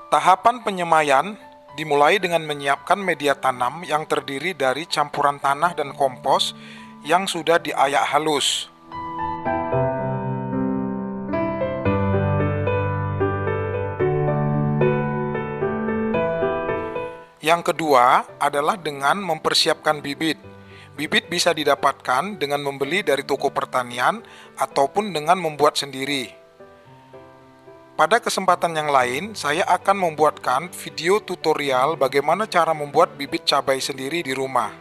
Tahapan penyemaian dimulai dengan menyiapkan media tanam yang terdiri dari campuran tanah dan kompos yang sudah diayak halus. Yang kedua adalah dengan mempersiapkan bibit. Bibit bisa didapatkan dengan membeli dari toko pertanian ataupun dengan membuat sendiri. Pada kesempatan yang lain, saya akan membuatkan video tutorial bagaimana cara membuat bibit cabai sendiri di rumah.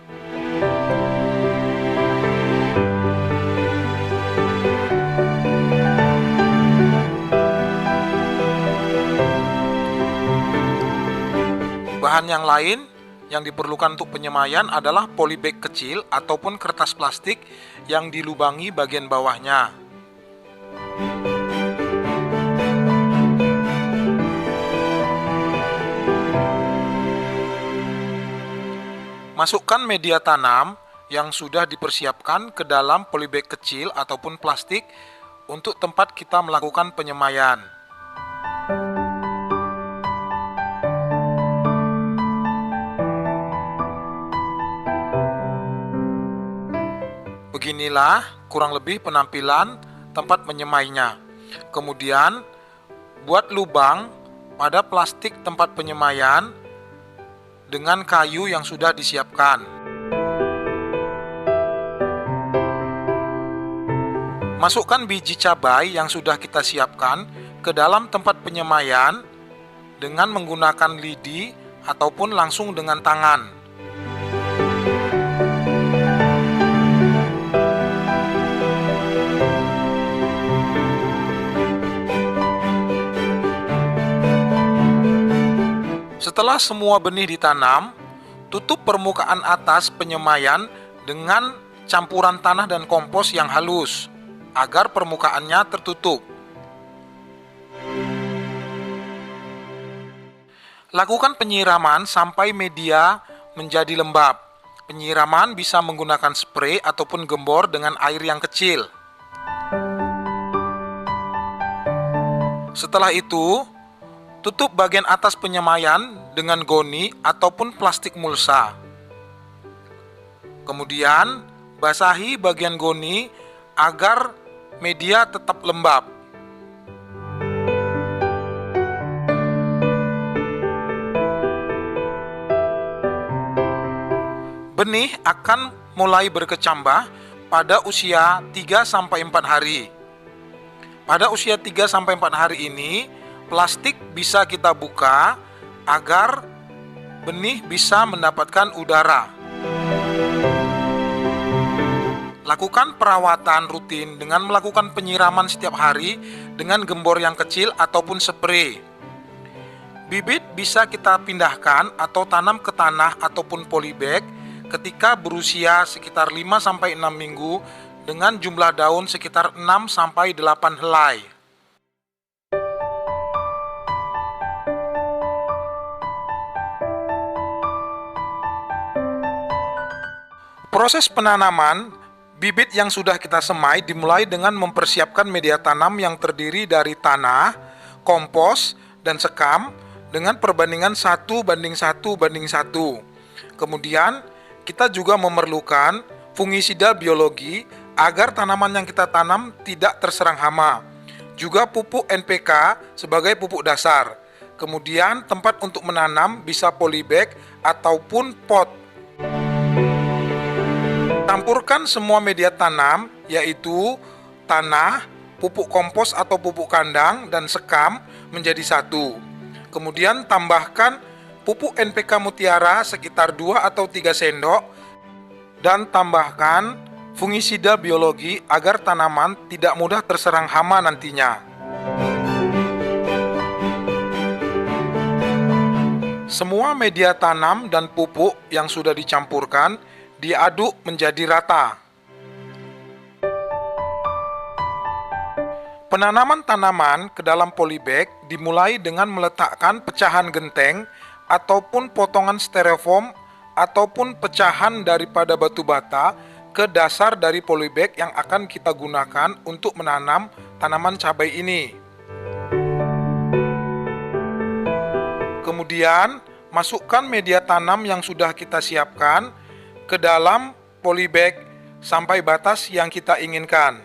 Bahan yang lain yang diperlukan untuk penyemaian adalah polybag kecil ataupun kertas plastik yang dilubangi bagian bawahnya. Masukkan media tanam yang sudah dipersiapkan ke dalam polybag kecil ataupun plastik untuk tempat kita melakukan penyemaian. Beginilah kurang lebih penampilan tempat menyemainya. Kemudian buat lubang pada plastik tempat penyemaian dengan kayu yang sudah disiapkan. Masukkan biji cabai yang sudah kita siapkan ke dalam tempat penyemaian dengan menggunakan lidi ataupun langsung dengan tangan. Setelah semua benih ditanam, tutup permukaan atas penyemaian dengan campuran tanah dan kompos yang halus, agar permukaannya tertutup. Lakukan penyiraman sampai media menjadi lembab. Penyiraman bisa menggunakan spray ataupun gembor dengan air yang kecil. Setelah itu, tutup bagian atas penyemaian dengan goni ataupun plastik mulsa. Kemudian, basahi bagian goni agar media tetap lembab. Benih akan mulai berkecambah pada usia 3-4 hari. Pada usia 3-4 hari ini, plastik bisa kita buka agar benih bisa mendapatkan udara. Lakukan perawatan rutin dengan melakukan penyiraman setiap hari dengan gembor yang kecil ataupun spray. Bibit bisa kita pindahkan atau tanam ke tanah ataupun polybag ketika berusia sekitar 5-6 minggu dengan jumlah daun sekitar 6-8 helai. Proses penanaman bibit yang sudah kita semai dimulai dengan mempersiapkan media tanam yang terdiri dari tanah, kompos, dan sekam dengan perbandingan 1:1:1. Kemudian kita juga memerlukan fungisida biologi agar tanaman yang kita tanam tidak terserang hama. Juga pupuk NPK sebagai pupuk dasar. Kemudian tempat untuk menanam bisa polybag ataupun pot. Campurkan semua media tanam, yaitu tanah, pupuk kompos atau pupuk kandang, dan sekam menjadi satu. Kemudian tambahkan pupuk NPK Mutiara sekitar 2 atau 3 sendok, dan tambahkan fungisida biologi agar tanaman tidak mudah terserang hama nantinya. Semua media tanam dan pupuk yang sudah dicampurkan diaduk menjadi rata. Penanaman tanaman ke dalam polybag dimulai dengan meletakkan pecahan genteng ataupun potongan styrofoam ataupun pecahan daripada batu bata ke dasar dari polybag yang akan kita gunakan untuk menanam tanaman cabai ini. Kemudian masukkan media tanam yang sudah kita siapkan ke dalam polybag sampai batas yang kita inginkan.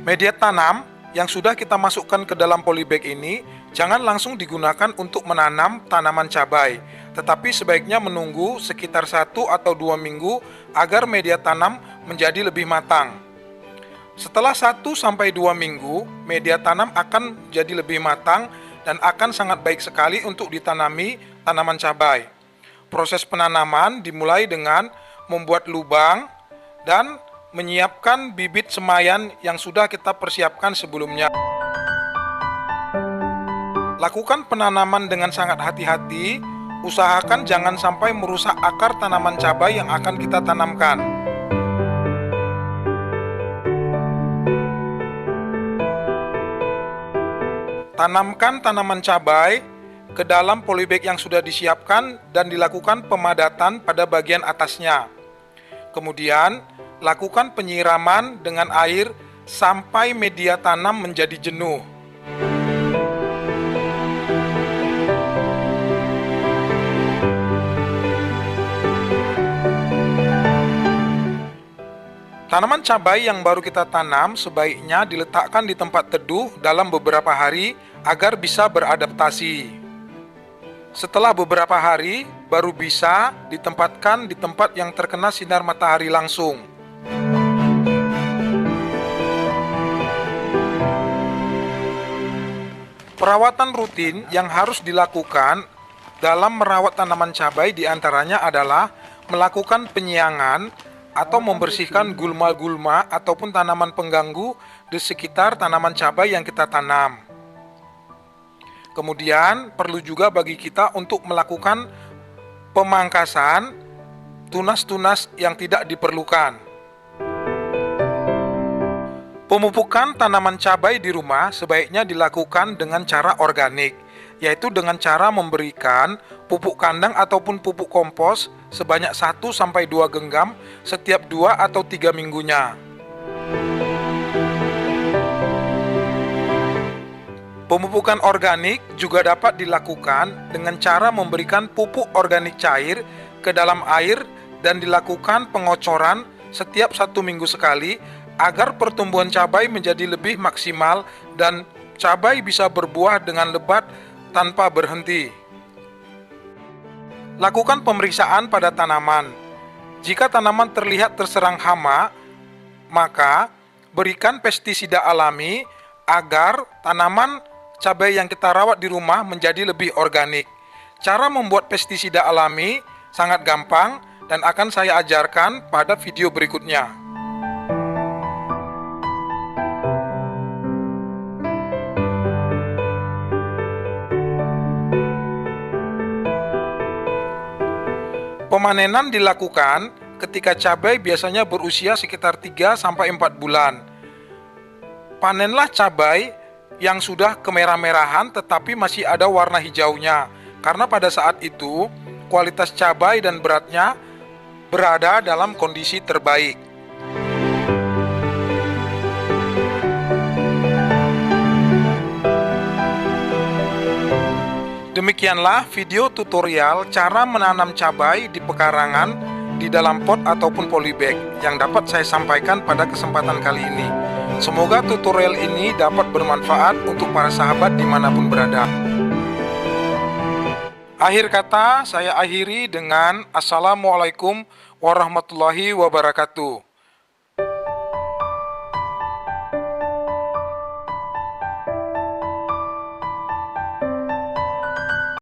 Media tanam yang sudah kita masukkan ke dalam polybag ini jangan langsung digunakan untuk menanam tanaman cabai, tetapi sebaiknya menunggu sekitar 1 atau 2 minggu agar media tanam menjadi lebih matang. Setelah 1 sampai 2 minggu, media tanam akan jadi lebih matang dan akan sangat baik sekali untuk ditanami tanaman cabai. Proses penanaman dimulai dengan membuat lubang dan menyiapkan bibit semayan yang sudah kita persiapkan sebelumnya. Lakukan penanaman dengan sangat hati-hati, usahakan jangan sampai merusak akar tanaman cabai yang akan kita tanamkan. Tanamkan tanaman cabai ke dalam polybag yang sudah disiapkan dan dilakukan pemadatan pada bagian atasnya. Kemudian, lakukan penyiraman dengan air sampai media tanam menjadi jenuh. Tanaman cabai yang baru kita tanam sebaiknya diletakkan di tempat teduh dalam beberapa hari agar bisa beradaptasi. Setelah beberapa hari, baru bisa ditempatkan di tempat yang terkena sinar matahari langsung. Perawatan rutin yang harus dilakukan dalam merawat tanaman cabai diantaranya adalah melakukan penyiangan atau membersihkan gulma-gulma ataupun tanaman pengganggu di sekitar tanaman cabai yang kita tanam. Kemudian perlu juga bagi kita untuk melakukan pemangkasan tunas-tunas yang tidak diperlukan. Pemupukan tanaman cabai di rumah sebaiknya dilakukan dengan cara organik, yaitu dengan cara memberikan pupuk kandang ataupun pupuk kompos sebanyak 1-2 genggam setiap 2 atau 3 minggunya. Pemupukan organik juga dapat dilakukan dengan cara memberikan pupuk organik cair ke dalam air dan dilakukan pengocoran setiap 1 minggu sekali agar pertumbuhan cabai menjadi lebih maksimal dan cabai bisa berbuah dengan lebat tanpa berhenti. Lakukan pemeriksaan pada tanaman. Jika tanaman terlihat terserang hama, maka berikan pestisida alami agar tanaman cabai yang kita rawat di rumah menjadi lebih organik. Cara membuat pestisida alami sangat gampang dan akan saya ajarkan pada video berikutnya. Pemanenan dilakukan ketika cabai biasanya berusia sekitar 3-4 bulan. Panenlah cabai yang sudah kemerah-merahan tetapi masih ada warna hijaunya, karena pada saat itu kualitas cabai dan beratnya berada dalam kondisi terbaik. Demikianlah video tutorial cara menanam cabai di pekarangan di dalam pot ataupun polybag yang dapat saya sampaikan pada kesempatan kali ini. Semoga tutorial ini dapat bermanfaat untuk para sahabat dimanapun berada. Akhir kata, saya akhiri dengan Assalamualaikum warahmatullahi wabarakatuh.